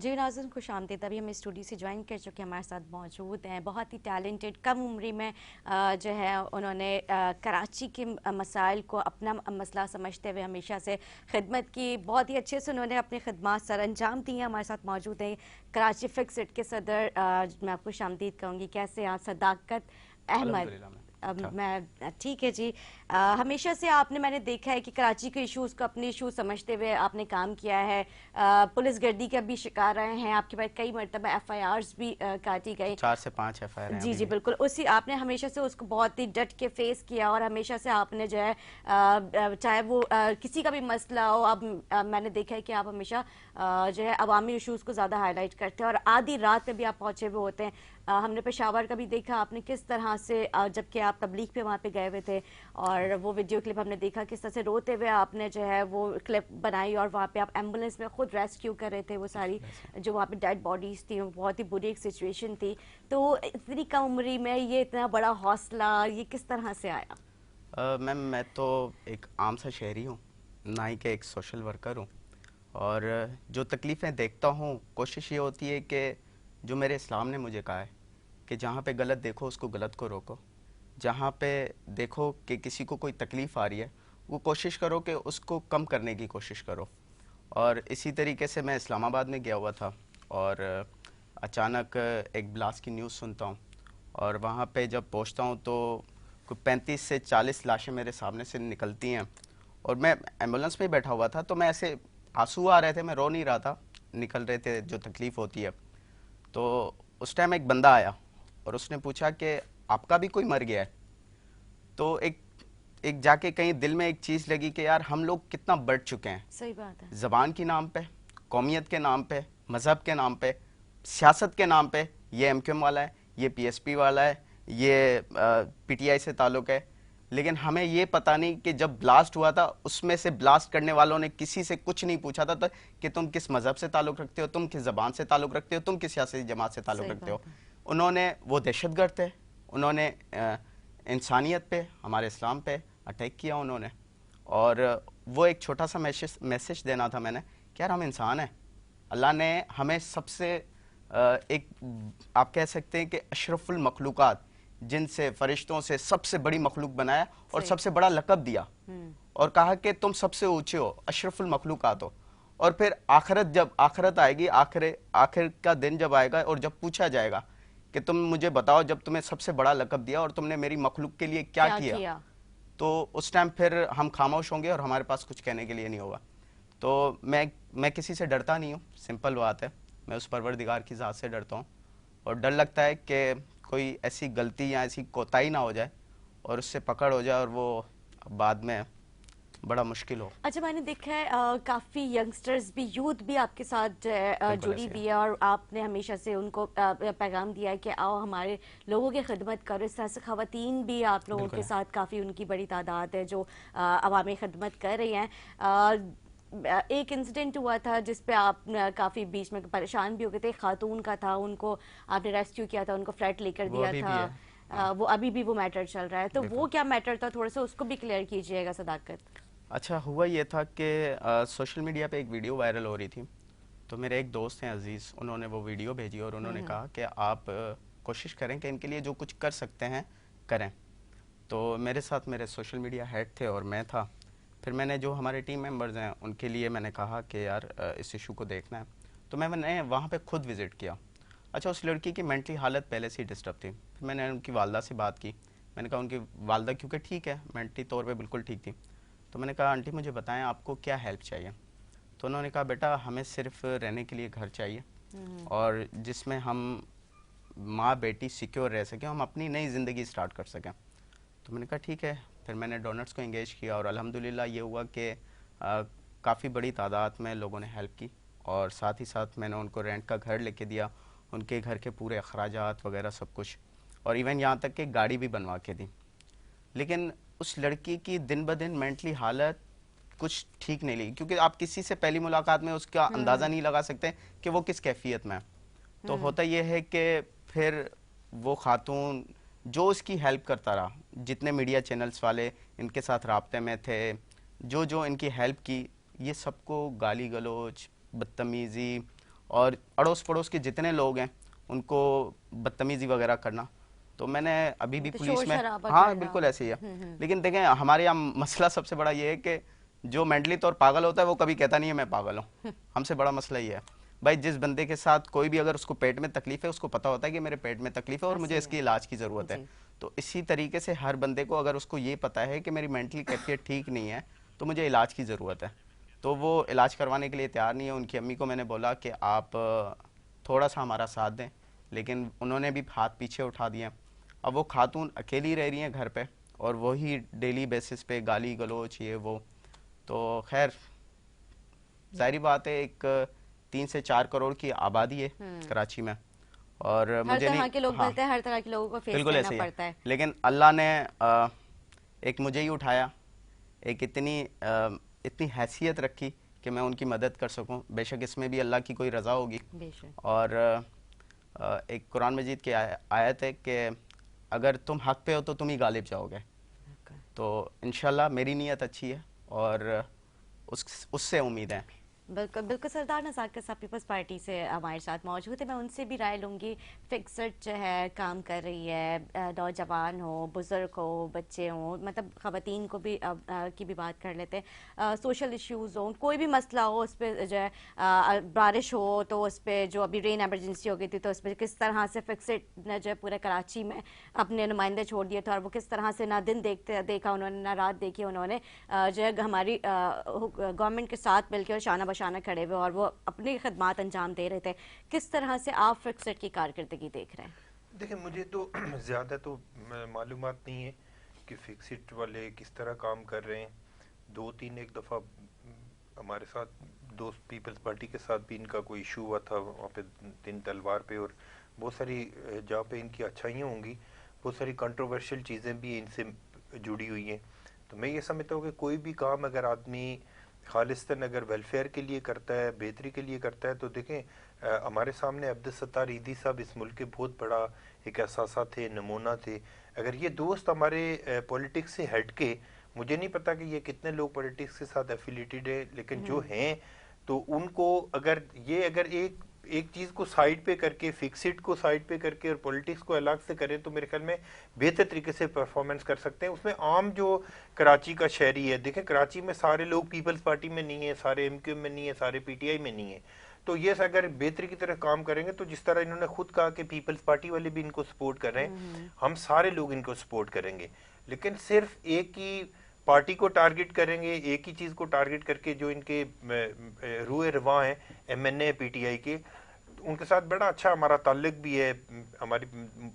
جی ناظرین خوش آمدید. ابھی ہم اسٹوڈیو سے جوائن کر چکے ہیں, ہمارے ساتھ موجود ہیں بہت ہی ٹیلنٹڈ, کم عمری میں جو ہے انہوں نے کراچی کے مسائل کو اپنا مسئلہ سمجھتے ہوئے ہمیشہ سے خدمت کی, بہت ہی اچھے سے انہوں نے اپنی خدمات سر انجام دی ہیں. ہمارے ساتھ موجود ہیں کراچی فکسڈ کے صدر, میں آپ کو خوش آمدید کہوں گی. کیسے ہیں صداقت احمد؟ میں ٹھیک ہے جی. ہمیشہ سے آپ نے, میں نے دیکھا ہے کہ کراچی کے ایشوز کو اپنے ایشوز سمجھتے ہوئے آپ نے کام کیا ہے. پولیس گردی کا بھی شکار رہے ہیں, آپ کے بعد کئی مرتبہ ایف آئی آرز بھی کاٹی گئی, 4 سے 5 ایف آئی آر ہیں جی ابھی جی بھی. بالکل. اسی آپ نے ہمیشہ سے اس کو بہت ہی ڈٹ کے فیس کیا, اور ہمیشہ سے آپ نے جو ہے چاہے وہ کسی کا بھی مسئلہ ہو, اب میں نے دیکھا ہے کہ آپ ہمیشہ جو ہے عوامی ایشوز کو زیادہ ہائی لائٹ کرتے ہیں, اور آدھی رات میں بھی آپ پہنچے ہوئے ہوتے ہیں. ہم نے پشاور کا بھی دیکھا آپ نے کس طرح سے, جبکہ آپ تبلیغ پہ وہاں پہ گئے ہوئے تھے, اور وہ ویڈیو کلپ ہم نے دیکھا کس طرح سے روتے ہوئے آپ نے جو ہے وہ کلپ بنائی, اور وہاں پہ آپ ایمبولینس میں خود ریسکیو کر رہے تھے وہ ساری جو وہاں پہ ڈیڈ باڈیز تھیں. بہت ہی بری ایک سچویشن تھی. تو اتنی کم عمری میں یہ اتنا بڑا حوصلہ یہ کس طرح سے آیا؟ میم میں تو ایک عام سا شہری ہوں, نہ ہی کہ ایک سوشل ورکر ہوں, اور جو تکلیفیں دیکھتا ہوں کوشش یہ ہوتی ہے کہ جو میرے اسلام نے مجھے کہا ہے کہ جہاں پہ غلط دیکھو اس کو غلط کو روکو, جہاں پہ دیکھو کہ کسی کو کوئی تکلیف آ رہی ہے وہ کوشش کرو کہ اس کو کم کرنے کی کوشش کرو. اور اسی طریقے سے میں اسلام آباد میں گیا ہوا تھا, اور اچانک ایک بلاسٹ کی نیوز سنتا ہوں, اور وہاں پہ جب پہنچتا ہوں تو کوئی 35 سے 40 لاشیں میرے سامنے سے نکلتی ہیں, اور میں ایمبولینس میں بیٹھا ہوا تھا, تو میں ایسے آنسو آ رہے تھے, میں رو نہیں رہا تھا, نکل رہے تھے جو تکلیف ہوتی ہے. تو اس ٹائم ایک بندہ آیا اور اس نے پوچھا کہ آپ کا بھی کوئی مر گیا ہے. تو ایک جا کے کہیں دل میں ایک چیز لگی کہ یار ہم لوگ کتنا بڑھ چکے ہیں, صحیح بات ہے, زبان کے نام پہ, قومیت کے نام پہ, مذہب کے نام پہ, سیاست کے نام پہ. یہ ایم کیو ایم والا ہے, یہ پی ایس پی والا ہے, یہ پی ٹی آئی سے تعلق ہے, لیکن ہمیں یہ پتہ نہیں کہ جب بلاسٹ ہوا تھا اس میں سے بلاسٹ کرنے والوں نے کسی سے کچھ نہیں پوچھا تھا کہ تم کس مذہب سے تعلق رکھتے ہو, تم کس زبان سے تعلق رکھتے ہو, تم کس سیاسی جماعت سے تعلق صحیح رکھتے ہو. بات ہے. انہوں نے, وہ دہشت گرد تھے, انہوں نے انسانیت پہ, ہمارے اسلام پہ اٹیک کیا انہوں نے. اور وہ ایک چھوٹا سا میسج دینا تھا میں نے کہ یار ہم انسان ہیں, اللہ نے ہمیں سب سے ایک آپ کہہ سکتے ہیں کہ اشرف المخلوقات, جن سے فرشتوں سے سب سے بڑی مخلوق بنایا اور سب سے بڑا لقب دیا, اور کہا کہ تم سب سے اونچے ہو, اشرف المخلوقات ہو. اور پھر آخرت, جب آخرت آئے گی, آخر کا دن جب آئے گا, اور جب پوچھا جائے گا کہ تم مجھے بتاؤ جب تمہیں سب سے بڑا لقب دیا اور تم نے میری مخلوق کے لیے کیا کیا, تو اس ٹائم پھر ہم خاموش ہوں گے اور ہمارے پاس کچھ کہنے کے لیے نہیں ہوگا. تو میں کسی سے ڈرتا نہیں ہوں, سمپل بات ہے, میں اس پروردگار کی ذات سے ڈرتا ہوں, اور ڈر لگتا ہے کہ کوئی ایسی غلطی یا ایسی کوتاہی نہ ہو جائے اور اس سے پکڑ ہو جائے اور وہ بعد میں بڑا مشکل ہو. اچھا, میں نے دیکھا ہے کافی ینگسٹرز بھی, یوتھ بھی آپ کے ساتھ جڑی بھی ہے, اور آپ نے ہمیشہ سے ان کو پیغام دیا ہے کہ آؤ ہمارے لوگوں کی خدمت کرو. اس طرح سے خواتین بھی آپ لوگوں کے ساتھ کافی ان کی بڑی تعداد ہے جو عوامی خدمت کر رہی ہیں. ایک انسیڈنٹ ہوا تھا جس پہ آپ کافی بیچ میں پریشان بھی ہو گئے تھے, خاتون کا تھا, ان کو آپ نے ریسکیو کیا تھا, ان کو فلیٹ لے کر دیا تھا, وہ ابھی بھی وہ میٹر چل رہا ہے. تو وہ کیا میٹر تھا, تھوڑا سا اس کو بھی کلیئر کیجئے گا صداقت. اچھا, ہوا یہ تھا کہ سوشل میڈیا پہ ایک ویڈیو وائرل ہو رہی تھی, تو میرے ایک دوست ہیں عزیز, انہوں نے وہ ویڈیو بھیجی اور انہوں نے کہا کہ آپ کوشش کریں کہ ان کے لیے جو کچھ کر سکتے ہیں کریں. تو میرے ساتھ میرے سوشل میڈیا ہیڈ تھے اور میں تھا. پھر میں نے جو ہمارے ٹیم ممبرز ہیں ان کے لیے میں نے کہا کہ یار اس ایشو کو دیکھنا ہے, تو میں نے وہاں پہ خود وزٹ کیا. اچھا, اس لڑکی کی مینٹلی حالت پہلے سے ہی ڈسٹرب تھی. پھر میں نے ان کی والدہ سے بات کی, میں نے کہا ان کی والدہ کیونکہ ٹھیک ہے, مینٹلی طور پہ بالکل ٹھیک تھی, تو میں نے کہا آنٹی مجھے بتائیں آپ کو کیا ہیلپ چاہیے. تو انہوں نے کہا بیٹا ہمیں صرف رہنے کے لیے گھر چاہیے, اور جس میں ہم ماں بیٹی سیکیور رہ سکیں, ہم اپنی نئی زندگی سٹارٹ کر سکیں. تو میں نے کہا ٹھیک ہے. پھر میں نے ڈونرز کو انگیج کیا, اور الحمدللہ یہ ہوا کہ کافی بڑی تعداد میں لوگوں نے ہیلپ کی, اور ساتھ ہی ساتھ میں نے ان کو رینٹ کا گھر لے کے دیا, ان کے گھر کے پورے اخراجات وغیرہ سب کچھ, اور ایون یہاں تک کہ گاڑی بھی بنوا کے دی. لیکن اس لڑکی کی دن بدن مینٹلی حالت کچھ ٹھیک نہیں لگی, کیونکہ آپ کسی سے پہلی ملاقات میں اس کا اندازہ نہیں لگا سکتے کہ وہ کس کیفیت میں ہے. تو ہوتا یہ ہے کہ پھر وہ خاتون جو اس کی ہیلپ کرتا رہا, جتنے میڈیا چینلز والے ان کے ساتھ رابطے میں تھے, جو ان کی ہیلپ کی, یہ سب کو گالی گلوچ, بدتمیزی اور اڑوس پڑوس کے جتنے لوگ ہیں ان کو بدتمیزی وغیرہ کرنا. تو میں نے ابھی بھی پولیس میں, ہاں بالکل ایسے ہی ہے. لیکن دیکھیں ہمارے یہاں مسئلہ سب سے بڑا یہ ہے کہ جو مینٹلی طور پاگل ہوتا ہے وہ کبھی کہتا نہیں ہے میں پاگل ہوں. ہم سے بڑا مسئلہ یہ ہے بھائی, جس بندے کے ساتھ کوئی بھی اگر اس کو پیٹ میں تکلیف ہے, اس کو پتا ہوتا ہے کہ میرے پیٹ میں تکلیف ہے اور مجھے اس کی علاج کی ضرورت ہے. تو اسی طریقے سے ہر بندے کو اگر اس کو یہ پتا ہے کہ میری مینٹلی کیفیت ٹھیک نہیں ہے تو مجھے علاج کی ضرورت ہے, تو وہ علاج کروانے کے لیے تیار نہیں ہے. ان کی امی کو میں نے بولا کہ آپ تھوڑا سا ہمارا ساتھ دیں, لیکن انہوں نے بھی ہاتھ پیچھے اٹھا دیے. اب وہ خاتون اکیلی رہ رہی ہیں گھر پہ, اور وہی ڈیلی بیسس پہ گالی گلوچ یہ وہ. تو خیر ظاہری بات ہے, ایک 3 سے 4 کروڑ کی آبادی ہے کراچی میں, اور مجھے نہیں, ہر طرح کے لوگ ملتے ہیں, ہر طرح کے لوگوں کو فیس کرنا پڑتا ہے. لیکن اللہ نے ایک مجھے ہی اٹھایا, ایک اتنی حیثیت رکھی کہ میں ان کی مدد کر سکوں. بے شک اس میں بھی اللہ کی کوئی رضا ہوگی. اور ایک قرآن مجید کی آیت ہے کہ اگر تم حق پہ ہو تو تم ہی غالب جاؤ گے. تو انشاءاللہ میری نیت اچھی ہے اور اس سے امید ہے. بالکل بالکل. سردار نزاکت صاحب پیپلز پارٹی سے ہمارے ساتھ موجود ہے, میں ان سے بھی رائے لوں گی. فکسڈ جو ہے کام کر رہی ہے, نوجوان ہو, بزرگ ہو, بچے ہوں, مطلب خواتین کو بھی کی بھی بات کر لیتے ہیں. سوشل ایشوز ہوں, کوئی بھی مسئلہ ہو, اس پہ جو ہے بارش ہو تو اس پہ جو ابھی رین ایمرجنسی ہو گئی تھی تو اس پہ کس طرح سے فکسڈ نے جو ہے پورے کراچی میں اپنے نمائندے چھوڑ دیے تھے, اور وہ کس طرح سے نہ دن دیکھا انہوں نے, نہ رات دیکھی انہوں نے, جو ہے ہماری گورنمنٹ کے ساتھ مل کے شانہ بشانہ کھڑے ہوئے اور وہ اپنی خدمات انجام دے رہے تھے. کس طرح سے آپ فکسڈ کی کارکردگی دیکھ رہے ہیں؟ دیکھیں مجھے تو زیادہ تو معلومات نہیں ہے کہ فکسڈ والے کس طرح کام کر رہے ہیں. 2-3 ایک دفعہ ہمارے ساتھ دوست پیپلز پارٹی کے ساتھ بھی ان کا کوئی ایشو ہوا تھا وہاں پہ 3 تلوار پہ, اور بہت ساری جہاں پہ ان کی اچھائیاں ہوں گی بہت ساری کنٹروورشل چیزیں بھی ان سے جڑی ہوئی ہیں. تو میں یہ سمجھتا ہوں کہ کوئی بھی کام اگر آدمی خالصتاً اگر ویلفیئر کے لیے کرتا ہے, بہتری کے لیے کرتا ہے, تو دیکھیں ہمارے سامنے عبدالستار عیدی صاحب اس ملک کے بہت بڑا ایک احساسہ تھے, نمونہ تھے. اگر یہ دوست ہمارے پولیٹکس سے ہٹ کے, مجھے نہیں پتا کہ یہ کتنے لوگ پولیٹکس کے ساتھ ایفیلیٹڈ ہیں, لیکن جو ہیں تو ان کو اگر ایک چیز کو سائڈ پہ کر کے, فکسڈ کو سائڈ پہ کر کے اور پولیٹکس کو الگ سے کریں تو میرے خیال میں بہتر طریقے سے پرفارمنس کر سکتے ہیں. اس میں عام جو کراچی کا شہری ہے, دیکھیں کراچی میں سارے لوگ پیپلز پارٹی میں نہیں ہیں, سارے ایم کیو میں نہیں ہیں, سارے پی ٹی آئی میں نہیں ہیں. تو یہ اگر بہتری کی طرح کام کریں گے تو جس طرح انہوں نے خود کہا کہ پیپلز پارٹی والے بھی ان کو سپورٹ کر رہے ہیں, ہم سارے لوگ ان کو سپورٹ کریں گے. لیکن صرف ایک ہی پارٹی کو ٹارگٹ کریں گے, ایک ہی چیز کو ٹارگٹ کر کے, جو ان کے روئے رواں ہیں M N A P T I کے, ان کے ساتھ بڑا اچھا ہمارا تعلق بھی ہے, ہماری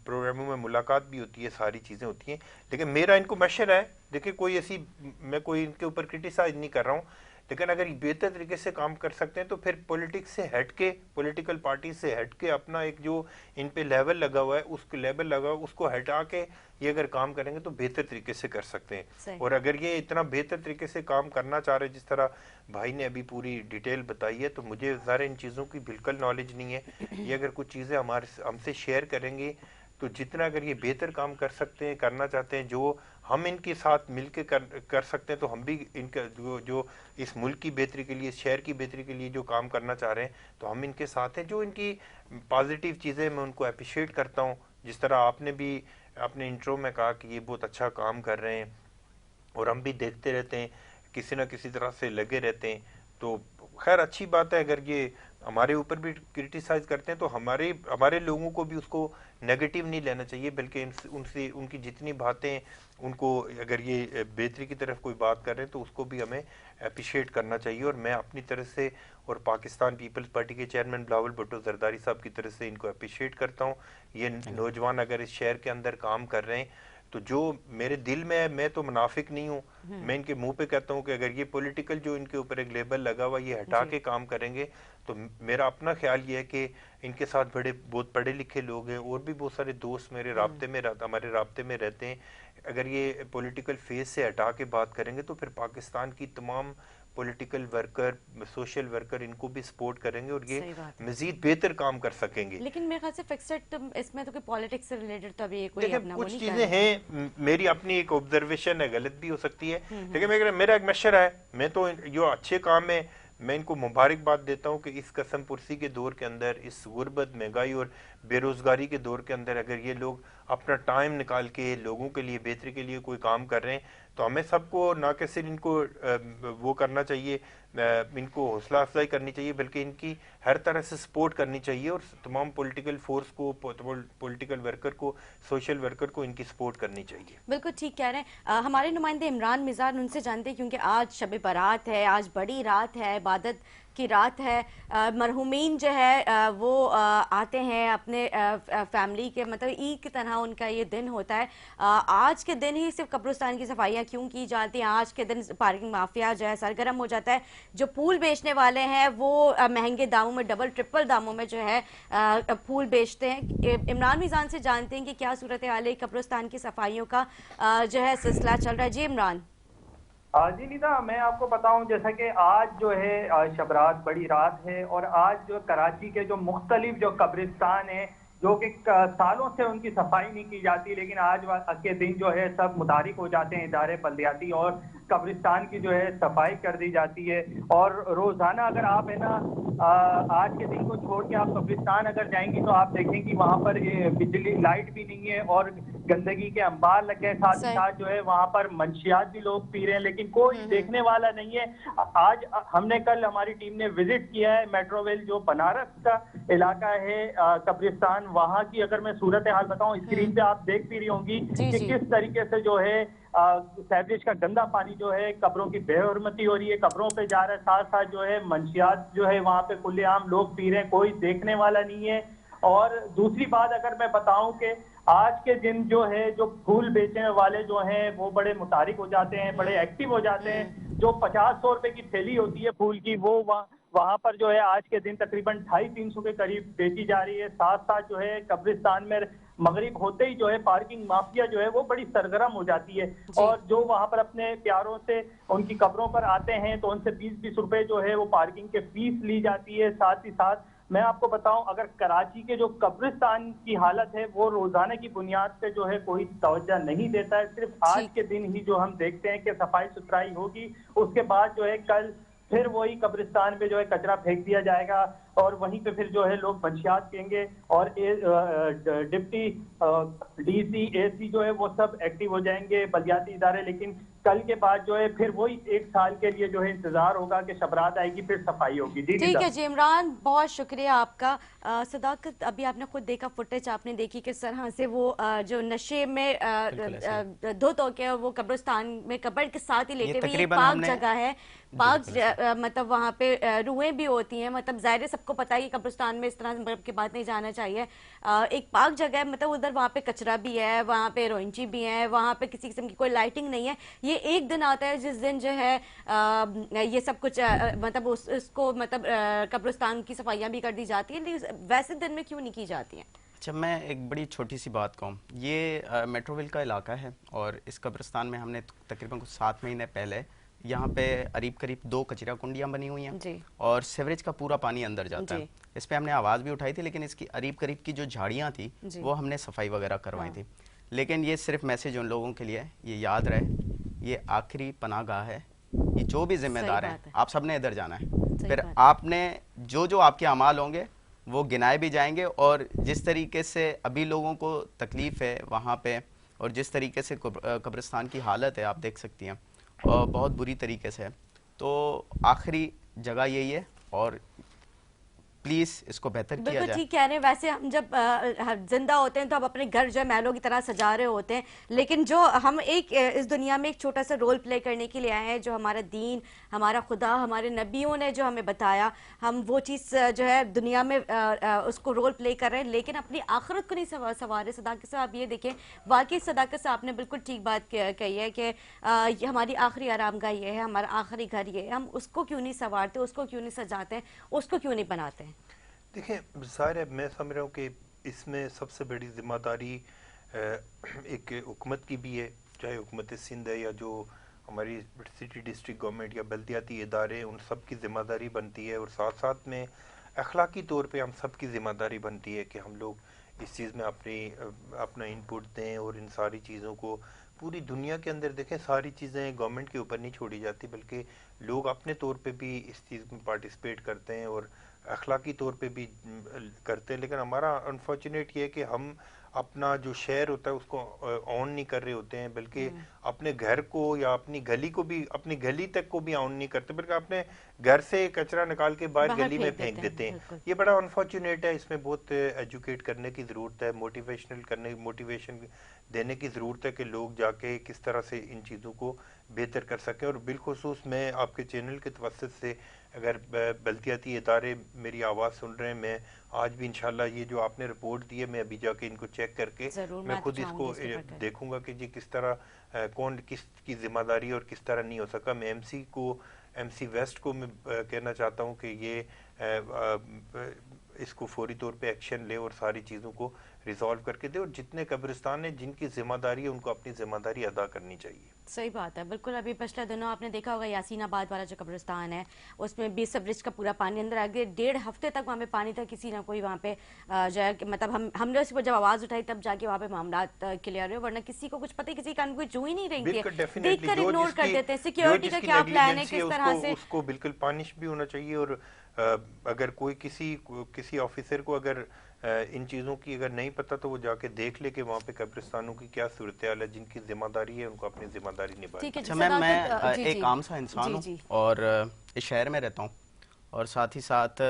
پروگراموں میں ملاقات بھی ہوتی ہے, ساری چیزیں ہوتی ہیں. لیکن میرا ان کو مشورہ ہے, دیکھیں کوئی ایسی, میں کوئی ان کے اوپر کرٹیسائز نہیں کر رہا ہوں, لیکن اگر بہتر طریقے سے کام کر سکتے ہیں تو پھر پولیٹکس سے ہٹ کے, پولیٹیکل پارٹی سے ہٹ کے اپنا ایک جو ان پہ لیول لگا ہوا ہے, اس لیول لگا ہوا ہے اس کو ہٹا کے یہ اگر کام کریں گے تو بہتر طریقے سے کر سکتے ہیں. اور اگر یہ اتنا بہتر طریقے سے کام کرنا چاہ رہے, جس طرح بھائی نے ابھی پوری ڈیٹیل بتائی ہے, تو مجھے ذرا ان چیزوں کی بالکل نالج نہیں ہے. یہ اگر کچھ چیزیں ہم سے شیئر کریں گے تو جتنا اگر یہ بہتر کام کر سکتے ہیں, کرنا چاہتے ہیں, جو ہم ان کے ساتھ مل کے کر سکتے ہیں, تو ہم بھی ان کا جو اس ملک کی بہتری کے لیے, اس شہر کی بہتری کے لیے جو کام کرنا چاہ رہے ہیں تو ہم ان کے ساتھ ہیں. جو ان کی پازیٹیو چیزیں میں ان کو اپریشیٹ کرتا ہوں, جس طرح آپ نے بھی اپنے انٹرو میں کہا کہ یہ بہت اچھا کام کر رہے ہیں اور ہم بھی دیکھتے رہتے ہیں, کسی نہ کسی طرح سے لگے رہتے ہیں. تو خیر اچھی بات ہے, اگر یہ ہمارے اوپر بھی کرٹیسائز کرتے ہیں تو ہمارے لوگوں کو بھی اس کو نیگیٹو نہیں لینا چاہیے, بلکہ ان کی جتنی باتیں, ان کو اگر یہ بہتری کی طرف کوئی بات کر رہے ہیں تو اس کو بھی ہمیں اپریشیٹ کرنا چاہیے. اور میں اپنی طرف سے اور پاکستان پیپلز پارٹی کے چیئرمین بلاول بھٹو زرداری صاحب کی طرف سے ان کو اپریشیٹ کرتا ہوں. یہ نوجوان اگر اس شہر کے اندر کام کر رہے ہیں تو جو میرے دل میں ہے, میں تو منافق نہیں ہوں, میں ان کے منہ پہ کہتا ہوں کہ اگر یہ پولیٹیکل جو ان کے اوپر ایک لیبل لگا ہوا یہ ہٹا کے کام کریں گے تو میرا اپنا خیال یہ ہے کہ ان کے ساتھ بہت پڑھے لکھے لوگ ہیں, اور بھی بہت سارے دوست میرے ہمارے رابطے میں رہتے ہیں. اگر یہ پولیٹیکل فیس سے ہٹا کے بات کریں گے تو پھر پاکستان کی تمام پولیٹیکل ورکر, سوشل ورکر ان کو بھی سپورٹ کریں گے اور یہ مزید بہتر کام کر سکیں گے. لیکن میرے خیال سے فکسڈ اس میں تو کہ پالیٹکس سے ریلیٹڈ تو ابھی کوئی دیکھیں کچھ چیزیں ہیں, میری اپنی ایک آبزرویشن ہے, غلط بھی ہو سکتی ہے, لیکن میرا ایک مشورہ ہے, میں تو جو اچھے کام میں میں ان کو مبارکباد دیتا ہوں کہ اس قسم پرسی کے دور کے اندر، اس غربت، مہنگائی اور بے روزگاری کے دور کے اندر اگر یہ لوگ اپنا ٹائم نکال کے لوگوں کے لیے بہتری کے لیے کوئی کام کر رہے ہیں تو ہمیں سب کو نہ کہ صرف ان کو وہ کرنا چاہیے، ان کو حوصلہ افزائی کرنی چاہیے، بلکہ ان کی ہر طرح سے سپورٹ کرنی چاہیے، اور تمام پولیٹیکل فورس کو، پولیٹیکل ورکر کو، سوشل ورکر کو ان کی سپورٹ کرنی چاہیے. بالکل ٹھیک کہہ رہے ہیں. ہمارے نمائندے عمران مزار، ان سے جانتے ہیں کیونکہ آج شب برات ہے، آج بڑی رات ہے، عبادت کی رات ہے. مرحومین جو ہے وہ آتے ہیں اپنے فیملی کے، مطلب عید کی طرح ان کا یہ دن ہوتا ہے. آج کے دن ہی صرف قبرستان کی صفائیاں کیوں کی جاتی ہیں؟ آج کے دن پارکنگ مافیا جو ہے سرگرم ہو جاتا ہے. جو پھول بیچنے والے ہیں وہ مہنگے داموں میں، ڈبل ٹرپل داموں میں جو ہے پھول بیچتے ہیں. عمران میزان سے جانتے ہیں کہ کیا صورتحال ہے قبرستان کی صفائیوں کا جو ہے سلسلہ چل رہا ہے. جی عمران. جی نیتا، میں آپ کو بتاؤں جیسا کہ آج جو ہے شب رات بڑی رات ہے، اور آج جو کراچی کے جو مختلف جو قبرستان ہیں جو کہ سالوں سے ان کی صفائی نہیں کی جاتی، لیکن آج کے دن جو ہے سب متحرک ہو جاتے ہیں ادارے بلدیاتی، اور قبرستان کی جو ہے صفائی کر دی جاتی ہے. اور روزانہ اگر آپ ہے نا آج کے دن کو چھوڑ کے آپ قبرستان اگر جائیں گی تو آپ دیکھیں کہ وہاں پر بجلی لائٹ بھی نہیں ہے، اور گندگی کے انبار لگے، ساتھ ہی ساتھ جو ہے وہاں پر منشیات بھی لوگ پی رہے ہیں، لیکن کوئی دیکھنے والا نہیں ہے. آج ہم نے کل ہماری ٹیم نے وزٹ کیا ہے میٹرو ویل جو بنارس کا علاقہ ہے قبرستان، وہاں کی اگر میں صورتحال بتاؤں، اسکرین پہ آپ دیکھ بھی رہی ہوں گی کہ کس طریقے سے جو ہے سیوریج کا گندا پانی جو ہے قبروں کی بے حرمتی ہو رہی ہے، قبروں پہ جا رہا ہے، ساتھ ساتھ جو ہے منشیات جو ہے وہاں پہ کھلے عام لوگ پی رہے ہیں، کوئی دیکھنے والا نہیں ہے. اور دوسری بات اگر میں بتاؤں کہ آج کے دن جو ہے جو پھول بیچنے والے جو ہیں وہ بڑے متحرک ہو جاتے ہیں، بڑے ایکٹیو ہو جاتے ہیں. جو 50-100 روپے کی تھیلی ہوتی ہے پھول کی، وہ وہاں پر جو ہے آج کے دن تقریباً 250-300 کے قریب بیچی جا رہی ہے. ساتھ ساتھ جو ہے قبرستان میں مغرب ہوتے ہی جو ہے پارکنگ مافیا جو ہے وہ بڑی سرگرم ہو جاتی ہے، اور جو وہاں پر اپنے پیاروں سے ان کی قبروں پر آتے ہیں تو ان سے 20-20 روپے جو ہے وہ پارکنگ کے فیس لی جاتی ہے. ساتھ ہی ساتھ میں آپ کو بتاؤں اگر کراچی کے جو قبرستان کی حالت ہے وہ روزانہ کی بنیاد پہ جو ہے کوئی توجہ نہیں دیتا ہے. صرف آج کے دن ہی جو ہم دیکھتے ہیں کہ صفائی ستھرائی ہوگی، اس کے بعد جو ہے کل پھر وہی قبرستان پہ جو ہے کچرا پھینک دیا جائے گا، اور وہیں پہ پھر جو ہے لوگ منشیات پئیں گے، اور ڈپٹی ڈی سی، اے سی جو ہے وہ سب ایکٹیو ہو جائیں گے، بلدیاتی ادارے. لیکن کل کے بعد جو ہے پھر وہی 1 سال کے لیے جو ہے انتظار ہوگا کہ شبرات آئے گی پھر صفائی ہوگی. جی ٹھیک ہے جی عمران، بہت شکریہ آپ کا. صداقت، ابھی آپ نے خود دیکھا فوٹیج، آپ نے دیکھی کس طرح سے وہ جو نشے میں دھت ہو کے وہ قبرستان میں قبر کے ساتھ ہی لیٹے ہوئے. یہ پاک جگہ ہے، پاک مطلب وہاں پہ روحیں بھی ہوتی ہیں، مطلب ظاہر ہے سب کو پتہ ہے کہ قبرستان میں اس طرح کے بات نہیں جانا چاہیے. ایک پاک جگہ ہے، مطلب ادھر وہاں پہ کچرا بھی ہے، وہاں پہ روئنچی بھی ہے، وہاں پہ کسی قسم کی کوئی لائٹنگ نہیں ہے. یہ ایک دن آتا ہے جس دن جو ہے یہ سب کچھ مطلب اس کو مطلب قبرستان کی صفائیاں بھی کر دی جاتی ہیں، لیکن ویسے دن میں کیوں نہیں کی جاتی ہیں؟ اچھا، میں ایک بڑی چھوٹی سی بات کہوں. یہ میٹرو ویل کا علاقہ ہے، اور اس قبرستان میں ہم نے تقریباً 7 مہینے پہلے یہاں پہ قریب 2 کچرا کنڈیاں بنی ہوئی ہیں، اور سیوریج کا پورا پانی اندر جاتا ہے. اس پہ ہم نے آواز بھی اٹھائی تھی، لیکن اس کی قریب کی جو جھاڑیاں تھیں وہ ہم نے صفائی وغیرہ کروائی تھی. لیکن یہ صرف میسیج ان لوگوں کے لیے، یہ یاد رہے یہ آخری پناہ گاہ ہے. یہ جو بھی ذمہ دار ہیں، آپ سب نے ادھر جانا ہے. پھر آپ نے جو آپ کے اعمال ہوں گے وہ گنائے بھی جائیں گے. اور جس طریقے سے ابھی لوگوں کو تکلیف ہے وہاں پہ، اور جس طریقے سے قبرستان کی حالت ہے آپ دیکھ سکتی ہیں، اور بہت بری طریقے سے ہے. تو آخری جگہ یہی ہے، اور پلیز اس کو بہتر کیا جائے. بالکل ٹھیک کہہ رہے ہیں. ویسے ہم جب زندہ ہوتے ہیں تو ہم اپنے گھر جو ہے محلوں کی طرح سجا رہے ہوتے ہیں، لیکن جو ہم اس دنیا میں ایک چھوٹا سا رول پلے کرنے کے لیے آئے ہیں، جو ہمارا دین، ہمارا خدا، ہمارے نبیوں نے جو ہمیں بتایا، ہم وہ چیز جو ہے دنیا میں اس کو رول پلے کر رہے ہیں، لیکن اپنی آخرت کو نہیں سنوارے. صداقت سے آپ یہ دیکھیں، واقعی صداقت سے آپ نے بالکل ٹھیک بات کہی ہے کہ ہماری آخری آرام گاہ یہ ہے، ہمارا آخری گھر یہ ہے. ہم اس کو کیوں نہیں سنوارتے، اس کو کیوں نہیں سجاتے ہیں، اس کو کیوں نہیں بناتے ہیں؟ دیکھیں، ظاہر ہے میں سمجھ رہا ہوں کہ اس میں سب سے بڑی ذمہ داری ایک حکومت کی بھی ہے، چاہے حکومت سندھ ہے یا جو ہماری سٹی ڈسٹرکٹ گورنمنٹ یا بلدیاتی ادارے، ان سب کی ذمہ داری بنتی ہے. اور ساتھ ساتھ میں اخلاقی طور پہ ہم سب کی ذمہ داری بنتی ہے کہ ہم لوگ اس چیز میں اپنا انپٹ دیں اور ان ساری چیزوں کو پوری دنیا کے اندر دیکھیں ساری چیزیں گورنمنٹ کے اوپر نہیں چھوڑی جاتی، بلکہ لوگ اپنے طور پہ بھی اس چیز میں پارٹیسپیٹ کرتے ہیں اور اخلاقی طور پہ بھی کرتے ہیں. لیکن ہمارا انفارچونیٹ یہ ہے کہ ہم اپنا جو شہر ہوتا ہے اس کو آن نہیں کر رہے ہوتے ہیں، بلکہ اپنے گھر کو یا اپنی گلی کو بھی، اپنی گلی تک کو بھی آن نہیں کرتے، بلکہ اپنے گھر سے کچرا نکال کے باہر گلی میں پھینک دیتے ہیں. یہ بڑا انفارچونیٹ ہے، اس میں بہت ایجوکیٹ کرنے کی ضرورت ہے، موٹیویشن دینے کی ضرورت ہے کہ لوگ جا کے کس طرح سے ان چیزوں کو بہتر کر سکیں. اور بالخصوص میں آپ کے چینل کے توسط سے اگر بلدیاتی ادارے میری آواز سن رہے ہیں، میں آج بھی انشاءاللہ یہ جو آپ نے رپورٹ دی ہے میں ابھی جا کے ان کو چیک کر کے میں خود اس کو دیکھوں گا کہ جی کس طرح کون کس کی ذمہ داری اور کس طرح نہیں ہو سکا. میں ایم سی ویسٹ کو میں کہنا چاہتا ہوں کہ یہ اس کو فوری طور پہ ایکشن لے اور ساری چیزوں کو ریزالو کر کے دے، اور جتنے قبرستان ہیں جن کی ذمہ داری ہے ان کو اپنی ذمہ داری ادا کرنی چاہیے. صحیح بات ہے، بالکل. ابھی پچھلے دنوں آپ نے دیکھا ہوگا یاسین آباد والا جو قبرستان ہے اس میں 20 برج کا پورا پانی اندر آ گیا، 1.5 ہفتے تک وہاں پہ پانی تھا. کسی نہ کوئی وہاں پہ جو ہے مطلب ہم نے اس پر جب آواز اٹھائی تب جا کے وہاں پہ معاملات کلیئر ہوئے، ورنہ کسی کو کچھ پتہ ہی، کسی کان کوئی چو ہی نہیں رہی تھی، دیکھ کر اگنور کر دیتے ہیں. سیکیورٹی کا کیا پلان ہے، کس طرح سے اس کو بالکل پانش بھی ہونا چاہیے. اور اگر کوئی کسی آفیسر کو اگر ان چیزوں کی اگر نہیں پتہ تو وہ جا کے دیکھ لے کہ وہاں پہ قبرستانوں کی کیا صورتحال ہے. جن کی ذمہ داری ہے ان کو اپنی ذمہ داری نبھانی. ٹھیک ہے. اچھا میں ایک عام سا انسان ہوں اور اس شہر میں رہتا ہوں، اور ساتھ ہی ساتھ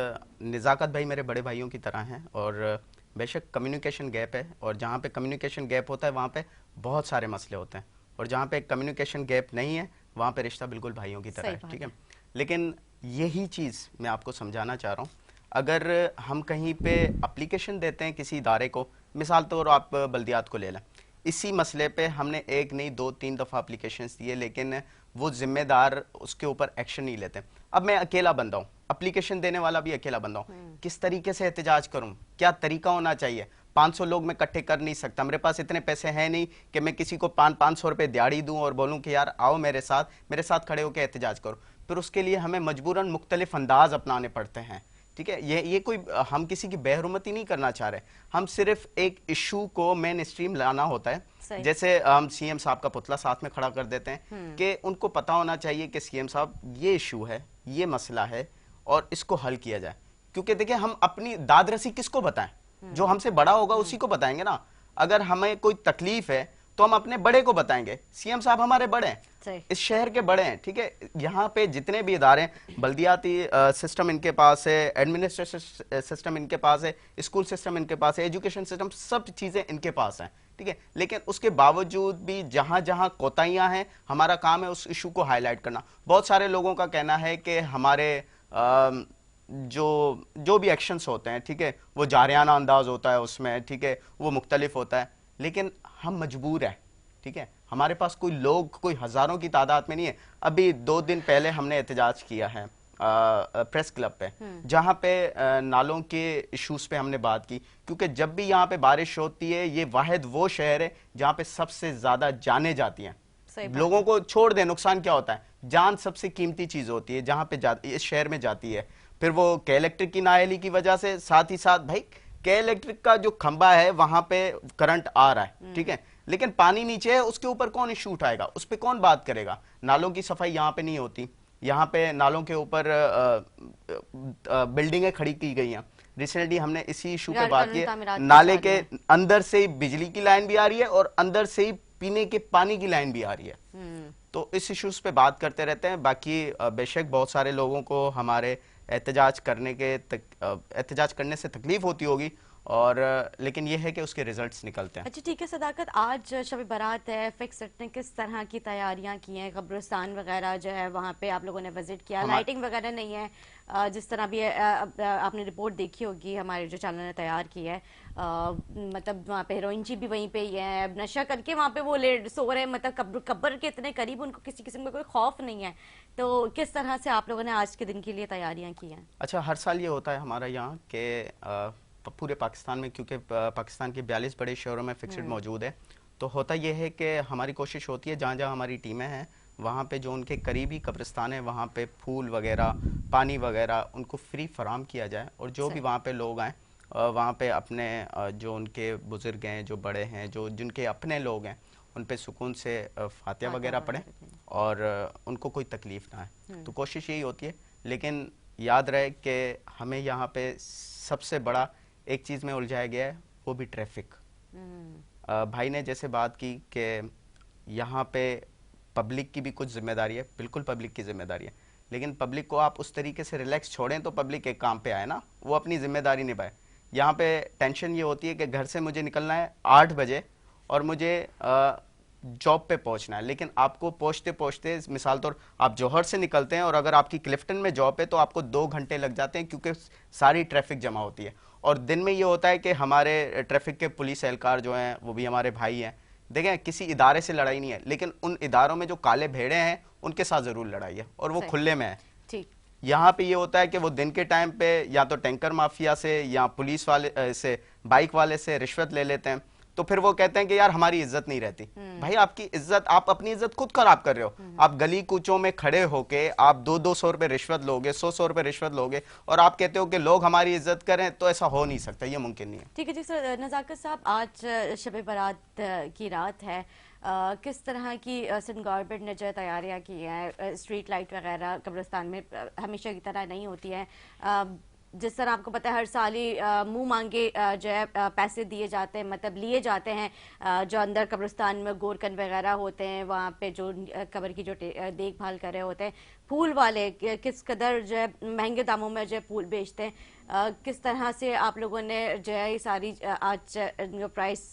نزاکت بھائی میرے بڑے بھائیوں کی طرح ہیں، اور بے شک کمیونیکیشن گیپ ہے، اور جہاں پہ کمیونیکیشن گیپ ہوتا ہے وہاں پہ بہت سارے مسئلے ہوتے ہیں، اور جہاں پہ کمیونیکیشن گیپ نہیں ہے وہاں پہ رشتہ بالکل بھائیوں کی طرح ہے. ٹھیک ہے، لیکن یہی چیز میں آپ کو سمجھانا چاہ رہا ہوں. اگر ہم کہیں پہ اپلیکیشن دیتے ہیں کسی ادارے کو، مثال طور آپ بلدیات کو لے لیں، اسی مسئلے پہ ہم نے 1 نہیں 2 3 دفعہ اپلیکیشنز دیے، لیکن وہ ذمہ دار اس کے اوپر ایکشن نہیں لیتے. اب میں اکیلا بندہ ہوں، اپلیکیشن دینے والا بھی اکیلا بندہ ہوں، کس طریقے سے احتجاج کروں، کیا طریقہ ہونا چاہیے؟ 500 لوگ میں اکٹھے کر نہیں سکتا، میرے پاس اتنے پیسے ہیں نہیں کہ میں کسی کو 500 روپے دیہڑی دوں اور بولوں کہ یار آؤ میرے ساتھ کھڑے ہو کے احتجاج کرو. پھر اس کے لیے ہمیں مجبوراً مختلف انداز اپنانے پڑتے ہیں. ٹھیک ہے، یہ کوئی ہم کسی کی بے حرمتی نہیں کرنا چاہ رہے، ہم صرف ایک ایشو کو مین اسٹریم لانا ہوتا ہے. جیسے ہم سی ایم صاحب کا پتلا ساتھ میں کھڑا کر دیتے ہیں کہ ان کو پتا ہونا چاہیے کہ سی ایم صاحب یہ ایشو ہے، یہ مسئلہ ہے اور اس کو حل کیا جائے. کیونکہ دیکھیں ہم اپنی داد رسی کس کو بتائیں؟ جو ہم سے بڑا ہوگا اسی کو بتائیں گے نا. اگر ہمیں کوئی تکلیف ہے تو ہم اپنے بڑے کو بتائیں گے. سی ایم صاحب ہمارے بڑے ہیں، اس شہر کے بڑے ہیں. ٹھیک ہے، یہاں پہ جتنے بھی ادارے ہیں، بلدیاتی سسٹم ان کے پاس ہے، ایڈمنسٹریشن سسٹم ان کے پاس ہے، اسکول سسٹم ان کے پاس ہے، ایجوکیشن سسٹم، سب چیزیں ان کے پاس ہیں. ٹھیک ہے، لیکن اس کے باوجود بھی جہاں جہاں کوتاہیاں ہیں ہمارا کام ہے اس ایشو کو ہائی لائٹ کرنا. بہت سارے لوگوں کا کہنا ہے کہ ہمارے جو بھی ایکشنز ہوتے ہیں، ٹھیک ہے، وہ جارحانہ انداز ہوتا ہے اس میں، ٹھیک ہے، وہ مختلف ہوتا ہے، لیکن ہم مجبور ہیں. ٹھیک ہے، ہمارے پاس کوئی لوگ کوئی ہزاروں کی تعداد میں نہیں ہے. ابھی 2 دن پہلے ہم نے احتجاج کیا ہے پریس کلب پہ، جہاں پہ نالوں کے ایشوز پہ ہم نے بات کی، کیونکہ جب بھی یہاں پہ بارش ہوتی ہے یہ واحد وہ شہر ہے جہاں پہ سب سے زیادہ جانیں جاتی ہیں. لوگوں کو چھوڑ دیں، نقصان کیا ہوتا ہے، جان سب سے قیمتی چیز ہوتی ہے جہاں پہ اس شہر میں جاتی ہے. پھر وہ کے الیکٹرک کی نااہلی کی وجہ سے، ساتھ ہی ساتھ بھائی کے الیکٹرک کا جو کھمبا ہے وہاں پہ کرنٹ آ رہا ہے. ٹھیک ہے، لیکن پانی نیچے ہے، اس کے اوپر کون ایشو اٹھائے گا، اس پہ کون بات کرے گا؟ نالوں کی صفائی یہاں پہ نہیں ہوتی، یہاں پہ نالوں کے اوپر بلڈنگیں کھڑی کی گئی ہیں. ریسنٹلی ہم نے اسی ایشو پہ بات کی، نالے کے اندر سے ہی بجلی کی لائن بھی آ رہی ہے اور اندر سے ہی پینے کے پانی کی لائن بھی آ رہی ہے. تو اس ایشوز پہ بات کرتے رہتے ہیں. باقی بے شک بہت سارے لوگوں کو ہمارے احتجاج کرنے سے تکلیف ہوتی ہوگی، اور لیکن یہ ہے کہ اس کے ریزلٹس نکلتے ہیں. اچھا ٹھیک ہے صداقت، آج شب برات ہے، فکسٹ نے کس طرح کی تیاریاں کی ہیں؟ قبرستان وغیرہ جو ہے وہاں پہ آپ لوگوں نے وزٹ کیا، لائٹنگ وغیرہ نہیں ہے جس طرح بھی آپ نے رپورٹ دیکھی ہوگی ہمارے جو چینل نے تیار کی ہے، مطلب وہاں پہ ہیروئن جی بھی وہیں پہ ہی ہے، نشہ کر کے وہاں پہ وہ سو رہے ہیں، مطلب قبر کے اتنے قریب، ان کو کسی قسم کا کوئی خوف نہیں ہے. تو کس طرح سے آپ لوگوں نے آج کے دن کے لیے تیاریاں کی ہیں؟ اچھا، ہر سال یہ ہوتا ہے ہمارا یہاں کہ پورے پاکستان میں، کیونکہ پاکستان کے 42 بڑے شہروں میں فکسڈ موجود ہے، تو ہوتا یہ ہے کہ ہماری کوشش ہوتی ہے جہاں جہاں ہماری ٹیمیں ہیں وہاں پہ جو ان کے قریبی قبرستان ہیں وہاں پہ پھول وغیرہ، پانی وغیرہ ان کو فری فراہم کیا جائے، اور جو بھی وہاں پہ لوگ آئیں وہاں پہ اپنے جو ان کے بزرگ ہیں، جو بڑے ہیں، جو جن کے اپنے لوگ ہیں، ان پہ سکون سے فاتحہ وغیرہ پڑھیں اور ان کو کوئی تکلیف نہ آئے. تو کوشش یہی ہوتی ہے. لیکن یاد رہے کہ ہمیں یہاں پہ سب سے بڑا ایک چیز میں الجھایا گیا ہے, وہ بھی ٹریفک. بھائی نے جیسے بات کی کہ یہاں پہ پبلک کی بھی کچھ ذمہ داری ہے, بالکل پبلک کی ذمہ داری ہے, لیکن پبلک کو آپ اس طریقے سے ریلیکس چھوڑیں تو پبلک ایک کام پہ آئے نا, وہ اپنی ذمہ داری نبھائے. یہاں پہ ٹینشن یہ ہوتی ہے کہ گھر سے مجھے نکلنا ہے 8 بجے اور مجھے جاب پہ پہنچنا ہے, لیکن آپ کو پہنچتے پہنچتے مثال طور آپ جوہر سے نکلتے ہیں اور اگر آپ کی کلفٹن میں جاب ہے تو آپ کو 2 گھنٹے لگ جاتے ہیں کیونکہ ساری ٹریفک جمع ہوتی ہے. اور دن میں یہ ہوتا ہے کہ ہمارے ٹریفک کے پولیس اہلکار جو ہیں وہ بھی ہمارے بھائی ہیں. دیکھیں کسی ادارے سے لڑائی نہیں ہے, لیکن ان اداروں میں جو کالے بھیڑے ہیں ان کے ساتھ ضرور لڑائی ہے اور وہ کھلے میں ہے. یہاں پہ یہ ہوتا ہے کہ وہ دن کے ٹائم پہ یا تو ٹینکر مافیا سے یا پولیس والے سے, بائک والے سے رشوت لے لیتے ہیں, تو پھر وہ کہتے ہیں کہ یار ہماری عزت نہیں رہتی. بھائی آپ کی عزت, آپ اپنی عزت خود خراب کر رہے ہو. آپ گلی کوچوں میں کھڑے ہو کے آپ 200 روپے رشوت لوگے, 100 روپے رشوت لوگے اور آپ کہتے ہو کہ لوگ ہماری عزت کریں, تو ایسا ہو نہیں سکتا, یہ ممکن نہیں ہے. ٹھیک ہے جی سر. نزاکت صاحب, آج شب برات کی رات ہے, کس طرح کی سندھ گورنمنٹ نے جو تیاریاں کی ہیں, اسٹریٹ لائٹ وغیرہ قبرستان میں ہمیشہ کی طرح نہیں ہوتی ہیں. جس طرح آپ کو پتہ ہے ہر سال ہی منہ مانگے جو ہے پیسے دیے جاتے ہیں, مطلب لیے جاتے ہیں, جو اندر قبرستان میں گورکن وغیرہ ہوتے ہیں وہاں پہ جو قبر کی جو دیکھ بھال کر رہے ہوتے ہیں, پھول والے کس قدر جو ہے مہنگے داموں میں جو ہے پھول بیچتے ہیں. کس طرح سے آپ لوگوں نے جو ہے یہ ساری آج پرائس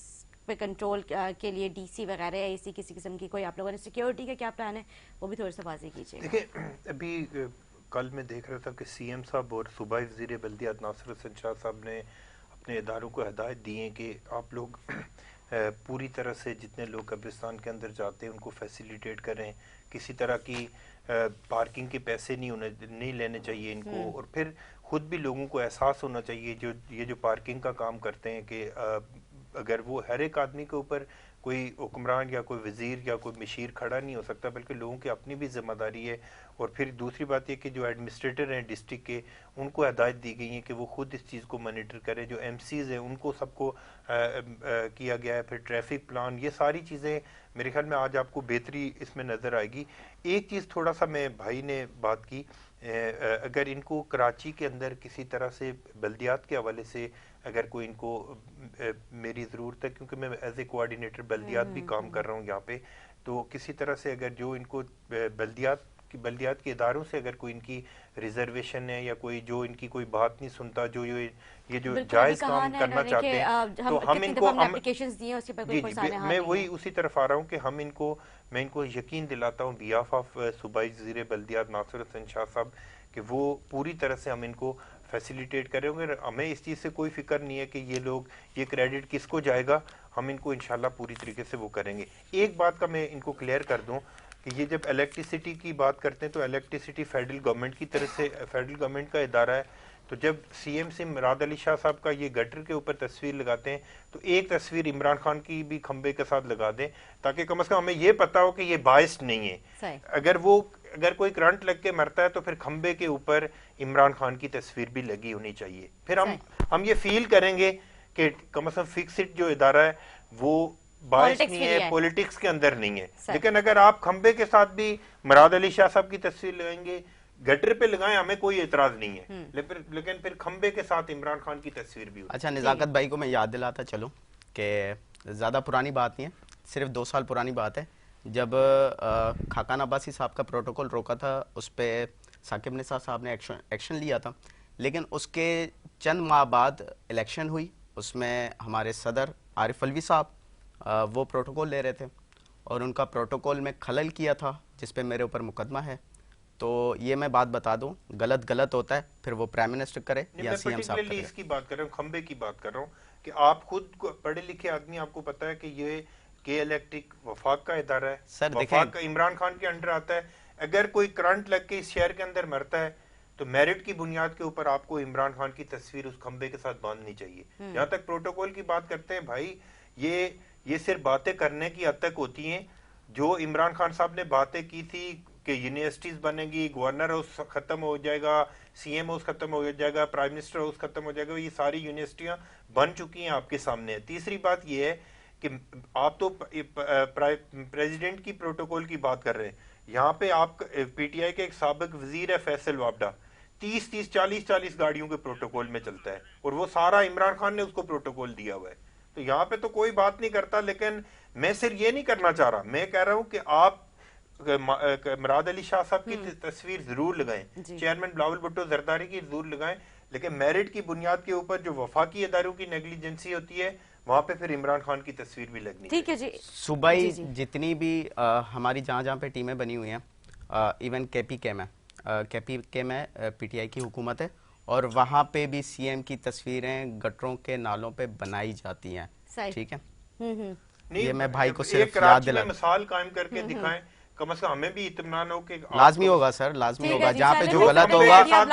پہ کنٹرول کے لیے ڈی سی وغیرہ یا اسی کسی قسم کی کوئی آپ لوگوں نے سیکیورٹی کا کیا پلان ہے, وہ بھی تھوڑا سا واضح کیجیے. دیکھیں ابھی کل میں دیکھ رہا تھا کہ سی ایم صاحب اور صوبائی وزیر بلدیات ناصر حسن شاہ صاحب نے اپنے اداروں کو ہدایت دی ہیں کہ آپ لوگ پوری طرح سے جتنے لوگ قبرستان کے اندر جاتے ہیں ان کو فیسیلیٹیٹ کریں, کسی طرح کی پارکنگ کے پیسے نہیں لینے چاہیے ان کو, اور پھر خود بھی لوگوں کو احساس ہونا چاہیے یہ جو پارکنگ کا کام کرتے ہیں کہ اگر وہ ہر ایک آدمی کے اوپر کوئی حکمران یا کوئی وزیر یا کوئی مشیر کھڑا نہیں ہو سکتا, بلکہ لوگوں کی اپنی بھی ذمہ داری ہے. اور پھر دوسری بات یہ کہ جو ایڈمنسٹریٹر ہیں ڈسٹرکٹ کے, ان کو ہدایت دی گئی ہیں کہ وہ خود اس چیز کو مانیٹر کریں. جو ایم سیز ہیں ان کو سب کو کیا گیا ہے. پھر ٹریفک پلان, یہ ساری چیزیں میرے خیال میں آج آپ کو بہتری اس میں نظر آئے گی. ایک چیز تھوڑا سا میں بھائی نے بات کی, اگر ان کو کراچی کے اندر کسی طرح سے بلدیات کے حوالے سے اگر کوئی ان کو, میری ضرورت ہے کیونکہ میں ایز اے کوآرڈینیٹر بلدیات بھی کام کر رہا ہوں یہاں پہ, تو کسی طرح سے اگر جو ان کو بلدیات کے اداروں سے اگر کوئی ان کی ریزرویشن ہے یا کوئی جو ان کی کوئی بات نہیں سنتا, جو یہ جو جائز کام کرنا چاہتے ہیں, تو ہم ان کو میں وہی اسی طرف آ رہا ہوں کہ میں ان کو یقین دلاتا ہوں بیہاف آف صوبائی وزیر بلدیات ناصر حسن شاہ صاحب کہ وہ پوری طرح سے ہم ان کو فیسیلیٹیٹ کریں گے. ہمیں اس چیز سے کوئی فکر نہیں ہے کہ یہ کریڈٹ کس کو جائے گا, ہم ان کو انشاءاللہ پوری طریقے سے وہ کریں گے. ایک بات کا میں ان کو کلیئر کر دوں کہ یہ جب الیکٹریسٹی کی بات کرتے ہیں تو الیکٹریسٹی فیڈرل گورنمنٹ کی طرف سے, فیڈرل گورنمنٹ کا ادارہ ہے. تو جب سی ایم سے مراد علی شاہ صاحب کا یہ گٹر کے اوپر تصویر لگاتے ہیں تو ایک تصویر عمران خان کی بھی کھمبے کے ساتھ لگا دیں, تاکہ کم از کم ہمیں یہ پتا ہو کہ یہ باعث نہیں ہے. اگر کوئی کرنٹ لگ کے مرتا ہے تو پھر کھمبے کے اوپر عمران خان کی تصویر بھی لگی ہونی چاہیے. پھر ہم یہ فیل کریں گے کہ کم از کم فکسڈ جو ادارہ ہے وہ باعث نہیں ہے, پولیٹکس کے اندر نہیں ہے. لیکن اگر آپ کھمبے کے ساتھ بھی مراد علی شاہ صاحب کی تصویر لگائیں گے, گٹر پہ لگائیں, ہمیں کوئی اعتراض نہیں ہے, لیکن پھر کھمبے کے ساتھ عمران خان کی تصویر بھی. اچھا, نزاکت بھائی کو میں یاد دلاتا چلوں کہ زیادہ پرانی بات نہیں ہے, صرف 2 سال پرانی بات ہے. جب خاقان عباسی صاحب کا پروٹوکول روکا تھا, اس پہ ثاقب نثار صاحب نے ایکشن لیا تھا, لیکن اس کے چند ماہ بعد الیکشن ہوئی. اس میں ہمارے صدر عارف علوی صاحب وہ پروٹوکول لے رہے تھے اور ان کا پروٹوکول میں خلل کیا تھا, جس پہ میرے اوپر مقدمہ ہے. تو یہ میں بات بتا دوں, غلط ہوتا ہے, پھر وہ پرائم منسٹر کرے یا سی ایم صاحب کرے. اس کی بات کر رہا ہوں, کھمبے کی بات کر رہا ہوں کہ آپ خود پڑھے لکھے آدمی, آپ کو پتا ہے کہ یہ کے الیکٹرک وفاق کا ادارہ ہے, سر وفاق کا عمران خان کے انڈر آتا ہے. اگر کوئی کرنٹ لگ کے اس شہر کے اندر مرتا ہے تو میرٹ کی بنیاد کے اوپر آپ کو عمران خان کی تصویر اس کھمبے کے ساتھ باندھنی چاہیے. جہاں تک پروٹوکول کی بات کرتے ہیں بھائی, یہ صرف باتیں کرنے کی حد تک ہوتی ہیں. جو عمران خان صاحب نے باتیں کی تھی کہ یونیورسٹیز بنے گی, گورنر ہاؤس ختم ہو جائے گا, سی ایم ہاؤس ختم ہو جائے گا, پرائم منسٹر ہاؤس ختم ہو جائے گا, یہ ساری یونیورسٹیاں بن چکی ہیں, آپ کے سامنے ہے. تیسری بات یہ ہے کہ آپ تو پریزیڈنٹ کی پروٹوکول کی بات کر رہے ہیں. یہاں پہ آپ پی ٹی آئی کے ایک سابق وزیر ہے فیصل وابڈا, 40 گاڑیوں کے پروٹوکول میں چلتا ہے, اور وہ سارا عمران خان نے اس کو پروٹوکول دیا ہوا ہے. تو یہاں پہ تو کوئی بات نہیں کرتا. لیکن میں صرف یہ نہیں کرنا چاہ رہا, میں کہہ رہا ہوں کہ آپ مراد علی شاہ صاحب کی تصویر ضرور لگائیں, چیئرمین بلاول بھٹو زرداری کی ضرور لگائیں, لیکن میرٹ کی بنیاد کے اوپر جو وفاقی اداروں کی نیگلیجنسی ہوتی ہے وہاں پہ پھر عمران خان کی تصویر بھی لگنی. ٹھیک ہے جی. صوبائی جتنی بھی ہماری جہاں پہ ٹیمیں بنی ہوئی ہیں, ایون کے پی کے میں پی ٹی آئی کی حکومت ہے, اور وہاں پہ بھی سی ایم کی تصویریں گٹروں کے نالوں پہ بنائی جاتی ہیں. ٹھیک ہے, یہ میں بھائی کو صرف یاد دلا, مثال قائم کر کے دکھائیں, کم از کم ہمیں بھی اطمینان ہو کہ لازمی ہوگا سر, لازمی ہوگا, جہاں پہ جو غلط ہوگا